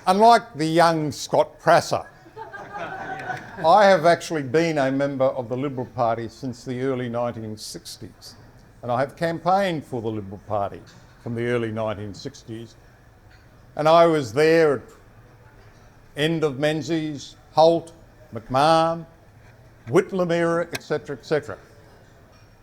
Unlike the young Scott Prasser, I have actually been a member of the Liberal Party since the early 1960s, and I have campaigned for the Liberal Party from the early 1960s, and I was there at end of Menzies, Holt, McMahon, Whitlam era, etc., etc.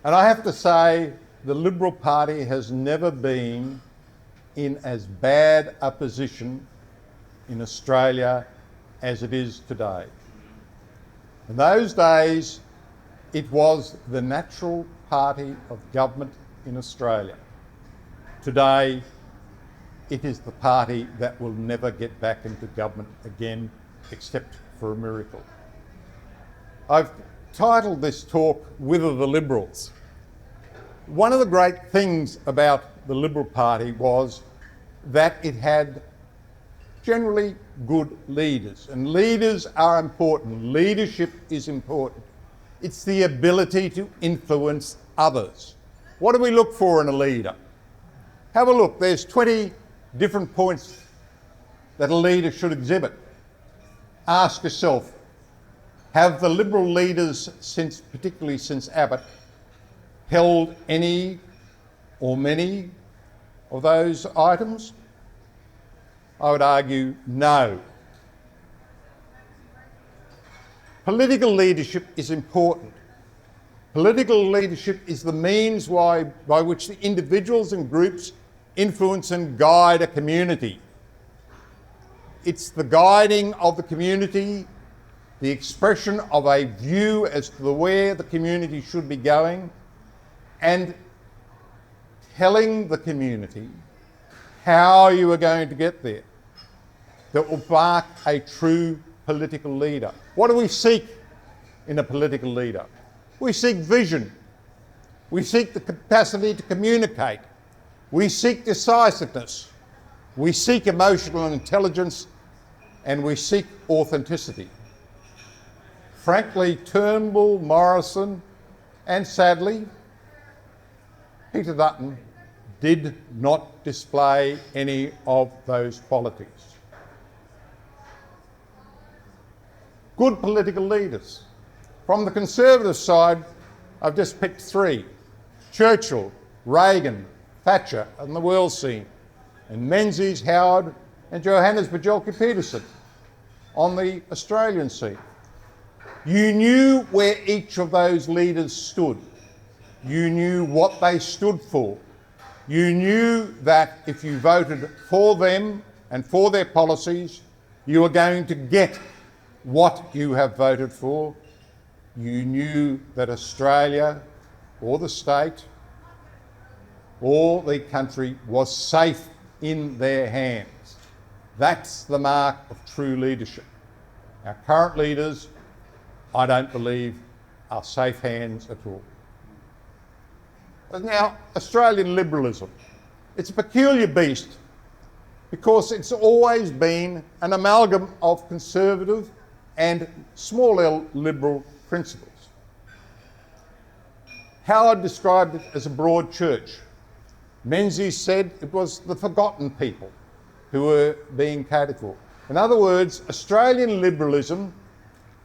And I have to say, the Liberal Party has never been in as bad a position in Australia as it is today. In those days, it was the natural party of government in Australia. Today, it is the party that will never get back into government again, except for a miracle. I've titled this talk, Whither the Liberals. One of the great things about the Liberal Party was that it had generally good leaders, and leaders are important. Leadership is important. It's the ability to influence others. What do we look for in a leader? Have a look. There's 20 different points that a leader should exhibit. Ask yourself, have the Liberal leaders, particularly since Abbott, held any or many of those items? I would argue no. Political leadership is important. Political leadership is the means by which the individuals and groups influence and guide a community. It's the guiding of the community, the expression of a view as to where the community should be going, and telling the community how you are going to get there, that will mark a true political leader. What do we seek in a political leader? We seek vision. We seek the capacity to communicate. We seek decisiveness. We seek emotional intelligence, and we seek authenticity. Frankly, Turnbull, Morrison, and sadly, Peter Dutton did not display any of those qualities. Good political leaders. From the Conservative side, I've just picked three: Churchill, Reagan, Thatcher on the world scene, and Menzies, Howard, and Johannes Bjelke-Petersen on the Australian scene. You knew where each of those leaders stood. You knew what they stood for. You knew that if you voted for them and for their policies, you were going to get what you have voted for. You knew that Australia, or the state, or the country was safe in their hands. That's the mark of true leadership. Our current leaders, I don't believe, are safe hands at all. Now, Australian liberalism. It's a peculiar beast because it's always been an amalgam of conservative and small L liberal principles. Howard described it as a broad church. Menzies said it was the forgotten people who were being catered for. In other words, Australian liberalism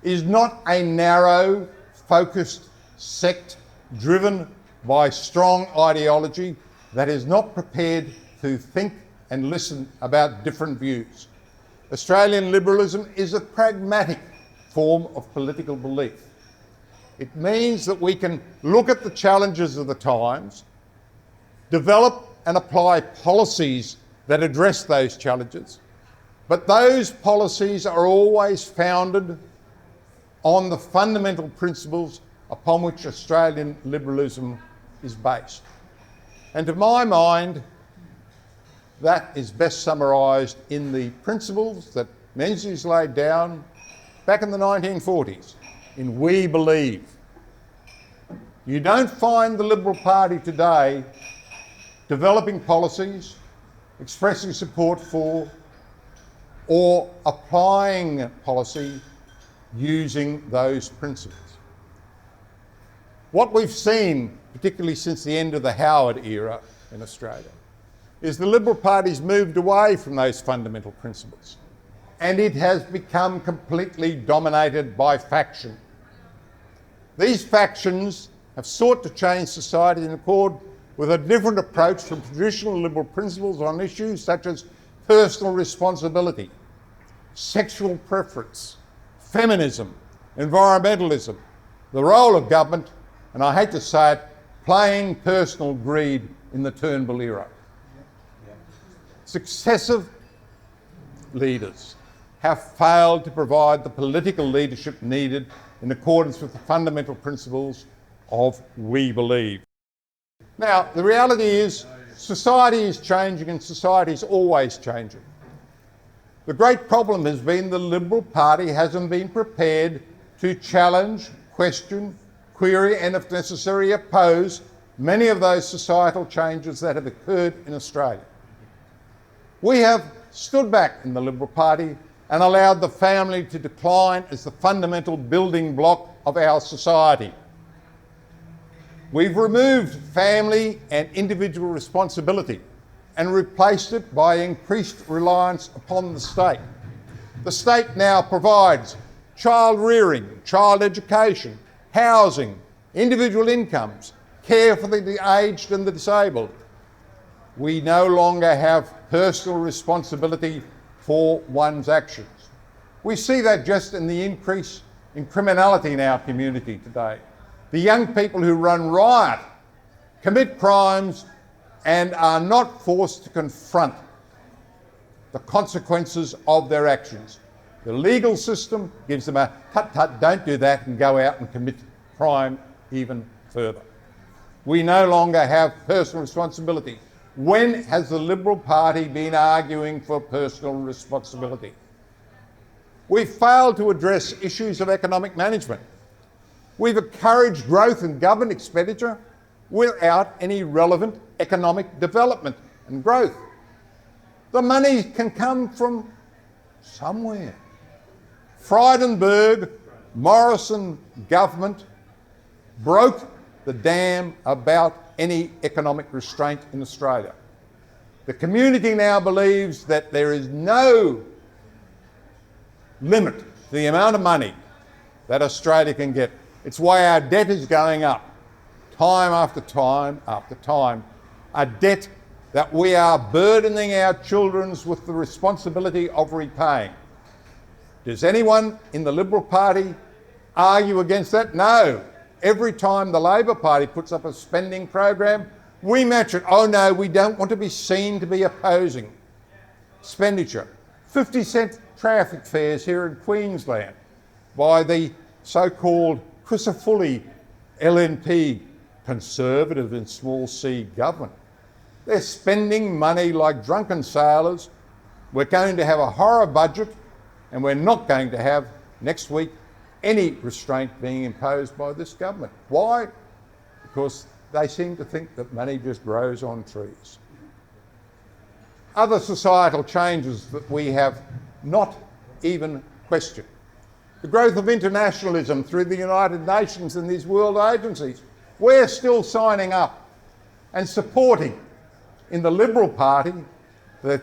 is not a narrow, focused sect driven by strong ideology that is not prepared to think and listen about different views. Australian liberalism is a pragmatic form of political belief. It means that we can look at the challenges of the times, develop and apply policies that address those challenges, but those policies are always founded on the fundamental principles upon which Australian liberalism is based. And to my mind, that is best summarised in the principles that Menzies laid down back in the 1940s in We Believe. You don't find the Liberal Party today developing policies, expressing support for, or applying policy using those principles. What we've seen, particularly since the end of the Howard era in Australia, is the Liberal Party's moved away from those fundamental principles. and it has become completely dominated by faction. These factions have sought to change society in accord with a different approach from traditional liberal principles on issues such as personal responsibility, sexual preference, feminism, environmentalism, the role of government, and I hate to say it, plain personal greed in the Turnbull era. Successive leaders have failed to provide the political leadership needed in accordance with the fundamental principles of we believe. Now, the reality is society is changing and society is always changing. The great problem has been the Liberal Party hasn't been prepared to challenge, question, query and, if necessary, oppose many of those societal changes that have occurred in Australia. We have stood back in the Liberal Party and allowed the family to decline as the fundamental building block of our society. We've removed family and individual responsibility and replaced it by increased reliance upon the state. The state now provides child rearing, child education, housing, individual incomes, care for the aged and the disabled. We no longer have personal responsibility for one's actions. We see that just in the increase in criminality in our community today. The young people who run riot, commit crimes and are not forced to confront the consequences of their actions. The legal system gives them a tut-tut, don't do that, and go out and commit crime even further. We no longer have personal responsibility. When has the Liberal Party been arguing for personal responsibility? We've failed to address issues of economic management. We've encouraged growth in government expenditure without any relevant economic development and growth. The money can come from somewhere. Frydenberg, Morrison government broke the dam about any economic restraint in Australia. The community now believes that there is no limit to the amount of money that Australia can get. It's why our debt is going up, time after time after time, a debt that we are burdening our children with the responsibility of repaying. Does anyone in the Liberal Party argue against that? No. Every time the Labor Party puts up a spending program, we match it. Oh no, we don't want to be seen to be opposing expenditure. 50-cent traffic fares here in Queensland by the so-called Crisafulli LNP, Conservative and Small C government. They're spending money like drunken sailors. We're going to have a horror budget, and we're not going to have next week any restraint being imposed by this government. Why? Because they seem to think that money just grows on trees. Other societal changes that we have not even questioned. The growth of internationalism through the United Nations and these world agencies. We're still signing up and supporting in the Liberal Party the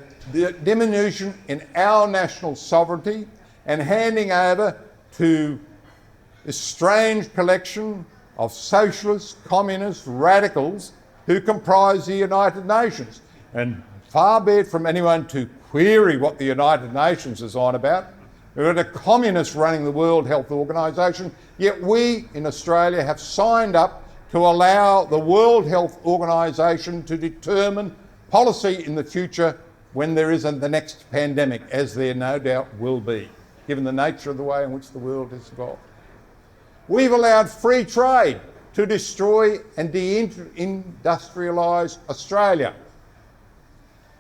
diminution in our national sovereignty and handing over to this strange collection of socialists, communists, radicals who comprise the United Nations. And far be it from anyone to query what the United Nations is on about. We've got a communist running the World Health Organization, yet we in Australia have signed up to allow the World Health Organization to determine policy in the future when there isn't the next pandemic, as there no doubt will be, given the nature of the way in which the world has evolved. We've allowed free trade to destroy and deindustrialise Australia.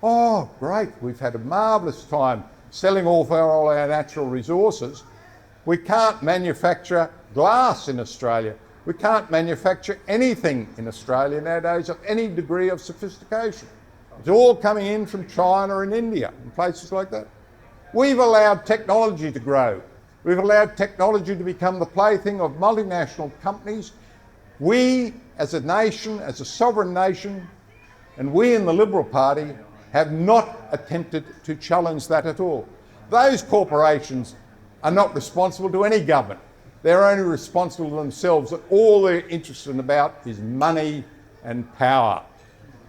Oh, great, we've had a marvellous time selling off all our natural resources. We can't manufacture glass in Australia. We can't manufacture anything in Australia nowadays of any degree of sophistication. It's all coming in from China and India and places like that. We've allowed technology to grow. We've allowed technology to become the plaything of multinational companies. We, as a nation, as a sovereign nation, and we in the Liberal Party have not attempted to challenge that at all. Those corporations are not responsible to any government. They're only responsible to themselves, and all they're interested about is money and power.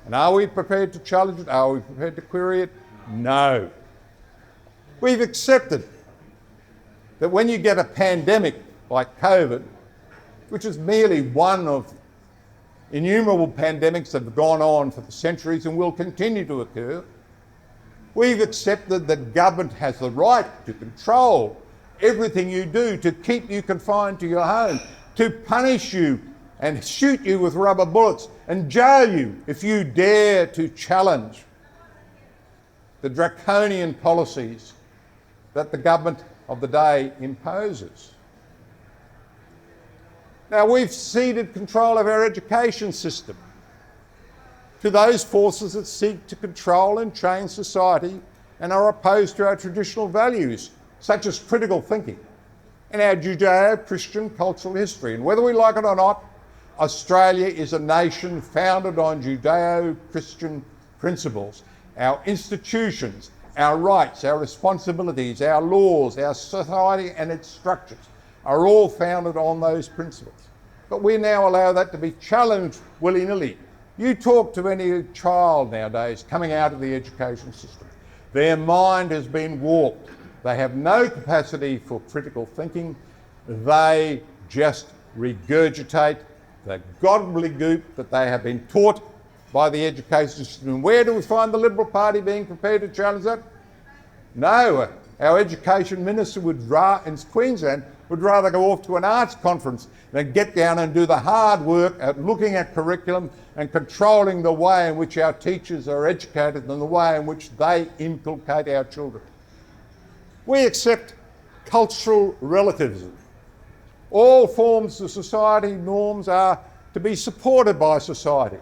And are we prepared to challenge it? Are we prepared to query it? No. We've accepted that when you get a pandemic like COVID, which is merely one of innumerable pandemics that have gone on for centuries and will continue to occur, we've accepted that government has the right to control everything you do, to keep you confined to your home, to punish you and shoot you with rubber bullets and jail you if you dare to challenge the draconian policies that the government of the day imposes. Now, we've ceded control of our education system to those forces that seek to control and change society and are opposed to our traditional values, such as critical thinking and our Judeo-Christian cultural history. And whether we like it or not, Australia is a nation founded on Judeo-Christian principles. Our institutions, our rights, our responsibilities, our laws, our society and its structures are all founded on those principles. But we now allow that to be challenged willy-nilly. You talk to any child nowadays coming out of the education system, their mind has been warped. They have no capacity for critical thinking. They just regurgitate the gobbledygook that they have been taught by the education system. And where do we find the Liberal Party being prepared to challenge that? No, our education minister in Queensland would rather go off to an arts conference than get down and do the hard work at looking at curriculum and controlling the way in which our teachers are educated and the way in which they inculcate our children. We accept cultural relativism. All forms of society norms are to be supported by society.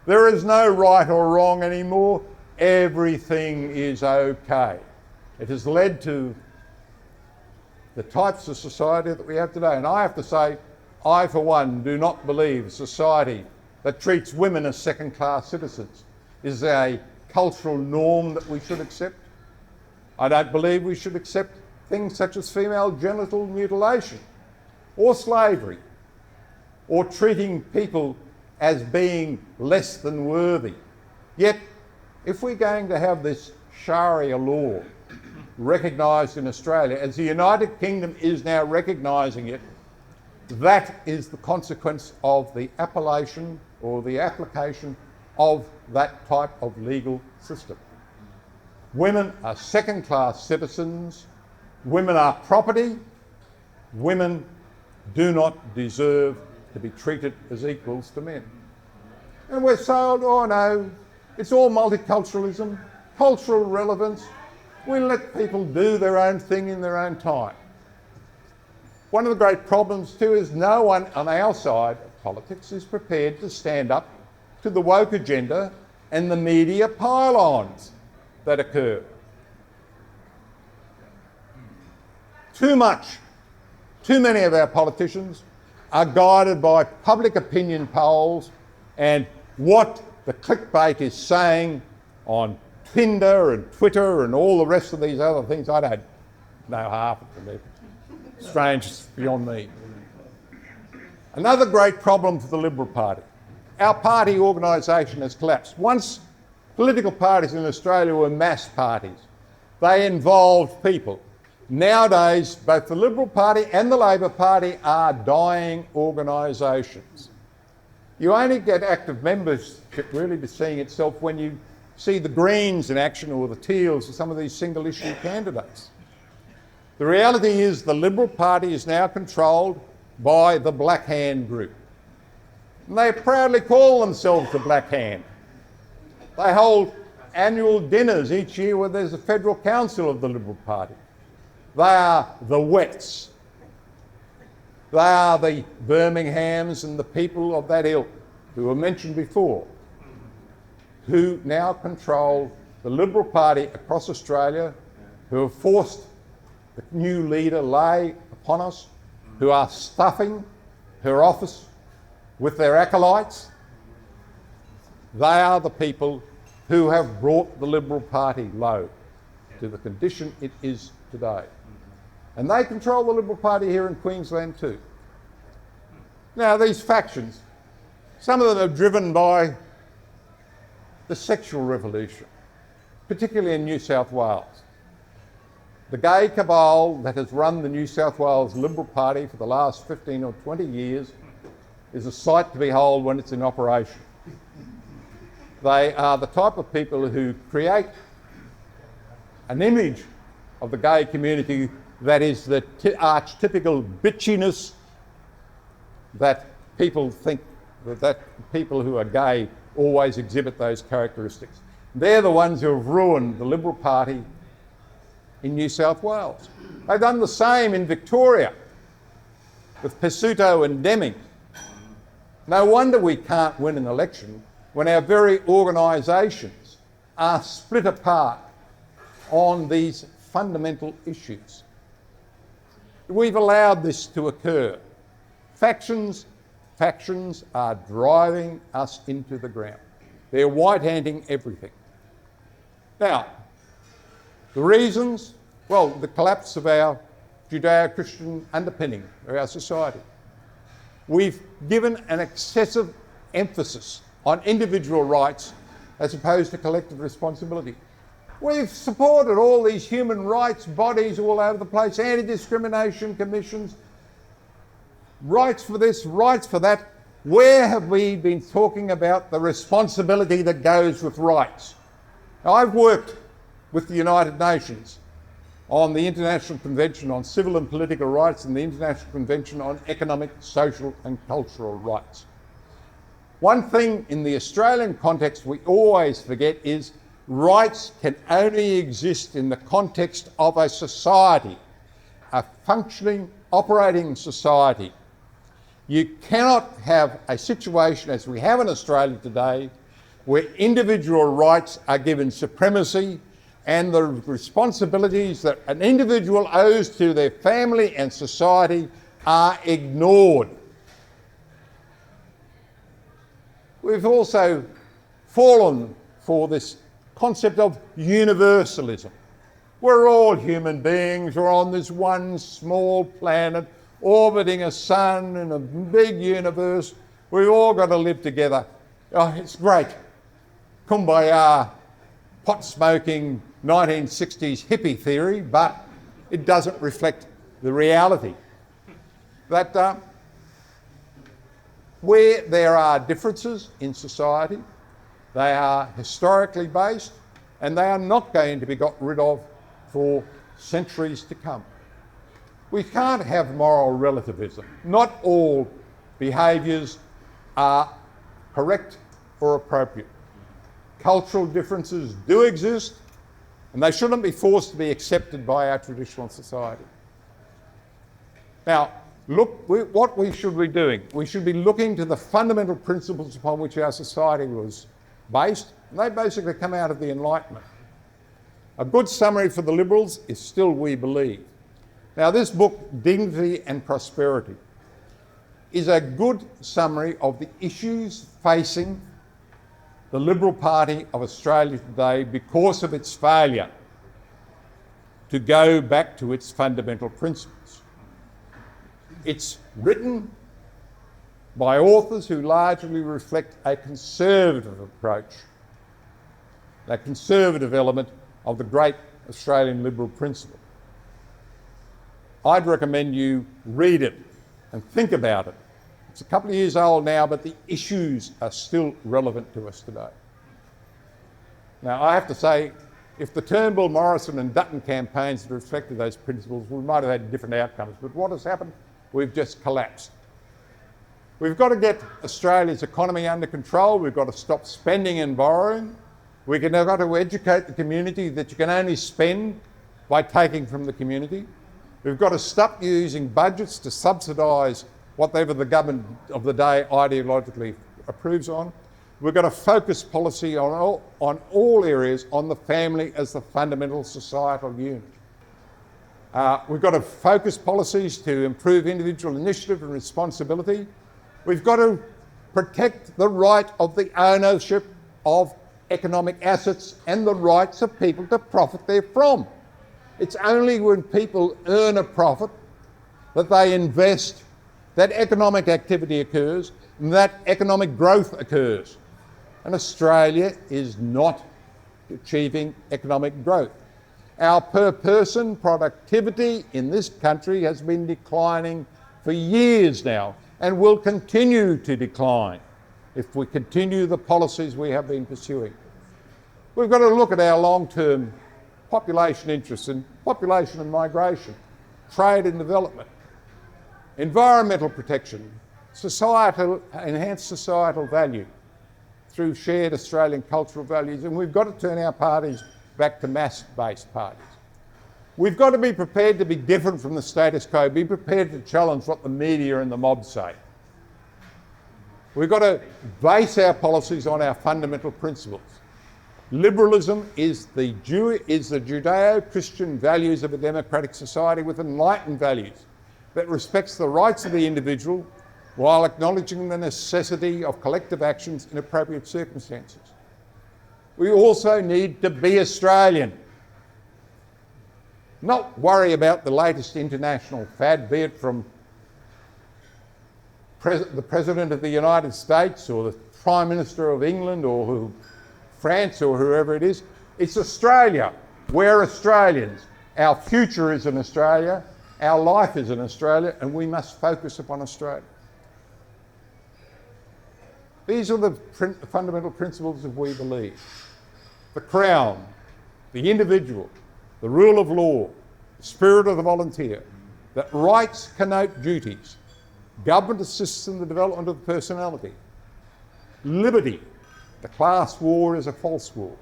There is no right or wrong anymore. Everything is okay. It has led to the types of society that we have today. And I have to say, I for one do not believe society that treats women as second-class citizens is a cultural norm that we should accept. I don't believe we should accept things such as female genital mutilation or slavery or treating people as being less than worthy. Yet, if we're going to have this Sharia law recognised in Australia, as the United Kingdom is now recognising it, that is the consequence of the appellation or the application of that type of legal system. Women are second-class citizens, women are property, women do not deserve to be treated as equals to men. And we're told, oh no, it's all multiculturalism, cultural relevance, we let people do their own thing in their own time. One of the great problems too is no one on our side of politics is prepared to stand up to the woke agenda and the media pile-ons that occur. Too many of our politicians are guided by public opinion polls and what the clickbait is saying on Tinder and Twitter and all the rest of these other things. I don't know half of them. Strange, it's beyond me. Another great problem for the Liberal Party. Our party organisation has collapsed. Once political parties in Australia were mass parties. They involved people. Nowadays, both the Liberal Party and the Labor Party are dying organisations. You only get active membership really to seeing itself when you see the Greens in action or the Teals or some of these single issue candidates. The reality is the Liberal Party is now controlled by the Black Hand group. And they proudly call themselves the Black Hand. They hold annual dinners each year where there's a federal council of the Liberal Party. They are the Wets. They are the Birminghams and the people of that ilk who were mentioned before, who now control the Liberal Party across Australia, who have forced the new leader lay upon us, who are stuffing her office with their acolytes. They are the people who have brought the Liberal Party low to the condition it is today. And they control the Liberal Party here in Queensland too. Now, these factions, some of them are driven by the sexual revolution, particularly in New South Wales. The gay cabal that has run the New South Wales Liberal Party for the last 15 or 20 years is a sight to behold when it's in operation. They are the type of people who create an image of the gay community that is the archetypical bitchiness that people think that people who are gay always exhibit those characteristics. They're the ones who have ruined the Liberal Party in New South Wales. They've done the same in Victoria with Pesutto and Deming. No wonder we can't win an election when our very organisations are split apart on these fundamental issues. We've allowed this to occur. Factions are driving us into the ground. They're white-handing everything. Now, the reasons, well, the collapse of our Judeo-Christian underpinning of our society. We've given an excessive emphasis on individual rights as opposed to collective responsibility. We've supported all these human rights bodies all over the place, anti-discrimination commissions, rights for this, rights for that. Where have we been talking about the responsibility that goes with rights? Now, I've worked with the United Nations on the International Convention on Civil and Political Rights and the International Convention on Economic, Social and Cultural Rights. One thing in the Australian context we always forget is rights can only exist in the context of a society, a functioning, operating society. You cannot have a situation as we have in Australia today where individual rights are given supremacy and the responsibilities that an individual owes to their family and society are ignored. We've also fallen for this concept of universalism. We're all human beings, we're on this one small planet, orbiting a sun in a big universe. We've all got to live together. Oh, it's great. Kumbaya, pot-smoking, 1960s hippie theory, but it doesn't reflect the reality. That where there are differences in society, they are historically based and they are not going to be got rid of for centuries to come. We can't have moral relativism. Not all behaviours are correct or appropriate. Cultural differences do exist and they shouldn't be forced to be accepted by our traditional society. Now, look, what we should be doing, we should be looking to the fundamental principles upon which our society was based, and they basically come out of the Enlightenment. A good summary for the Liberals is still we believe. Now, this book, Dignity and Prosperity, is a good summary of the issues facing the Liberal Party of Australia today because of its failure to go back to its fundamental principles. It's written by authors who largely reflect a conservative approach, a conservative element of the great Australian liberal principle. I'd recommend you read it and think about it. It's a couple of years old now, but the issues are still relevant to us today. Now, I have to say, if the Turnbull, Morrison and Dutton campaigns had reflected those principles, we might have had different outcomes. But what has happened? We've just collapsed. We've got to get Australia's economy under control. We've got to stop spending and borrowing. We've got to educate the community that you can only spend by taking from the community. We've got to stop using budgets to subsidise whatever the government of the day ideologically approves on. We've got to focus policy on all areas on the family as the fundamental societal unit. We've got to focus policies to improve individual initiative and responsibility. We've got to protect the right of the ownership of economic assets and the rights of people to profit therefrom. It's only when people earn a profit that they invest, that economic activity occurs, and that economic growth occurs. And Australia is not achieving economic growth. Our per person productivity in this country has been declining for years now and will continue to decline if we continue the policies we have been pursuing. We've got to look at our long-term population interests in population and migration, trade and development, environmental protection, enhanced societal value through shared Australian cultural values, and we've got to turn our parties back to mass-based parties. We've got to be prepared to be different from the status quo, be prepared to challenge what the media and the mob say. We've got to base our policies on our fundamental principles. Liberalism is the Judeo-Christian values of a democratic society with enlightened values that respects the rights of the individual while acknowledging the necessity of collective actions in appropriate circumstances. We also need to be Australian. Not worry about the latest international fad, be it from the President of the United States or the Prime Minister of England or France or whoever it is. It's Australia. We're Australians. Our future is in Australia. Our life is in Australia, and we must focus upon Australia. These are the fundamental principles of We Believe. The Crown, the individual, the rule of law, the spirit of the volunteer, that rights connote duties, government assists in the development of the personality, liberty, the class war is a false war.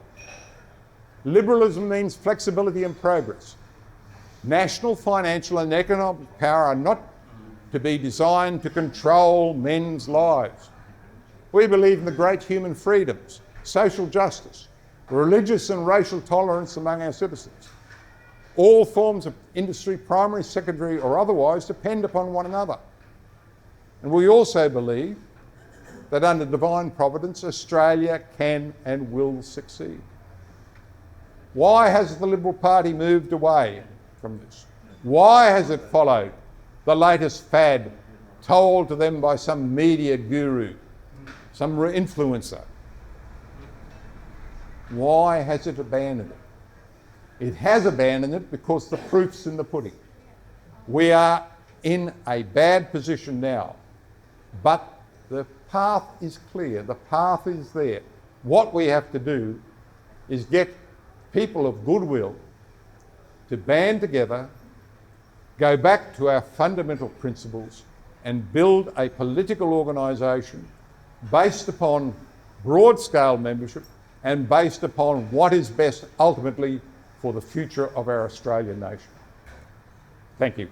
Liberalism means flexibility and progress. National, financial and economic power are not to be designed to control men's lives. We believe in the great human freedoms, social justice, religious and racial tolerance among our citizens. All forms of industry, primary, secondary or otherwise, depend upon one another. And we also believe that under divine providence, Australia can and will succeed. Why has the Liberal Party moved away from this? Why has it followed the latest fad told to them by some media guru, some influencer? Why has it abandoned it? It has abandoned it because the proof's in the pudding. We are in a bad position now, but the path is clear, the path is there. What we have to do is get people of goodwill to band together, go back to our fundamental principles and build a political organisation based upon broad-scale membership and based upon what is best ultimately for the future of our Australian nation. Thank you.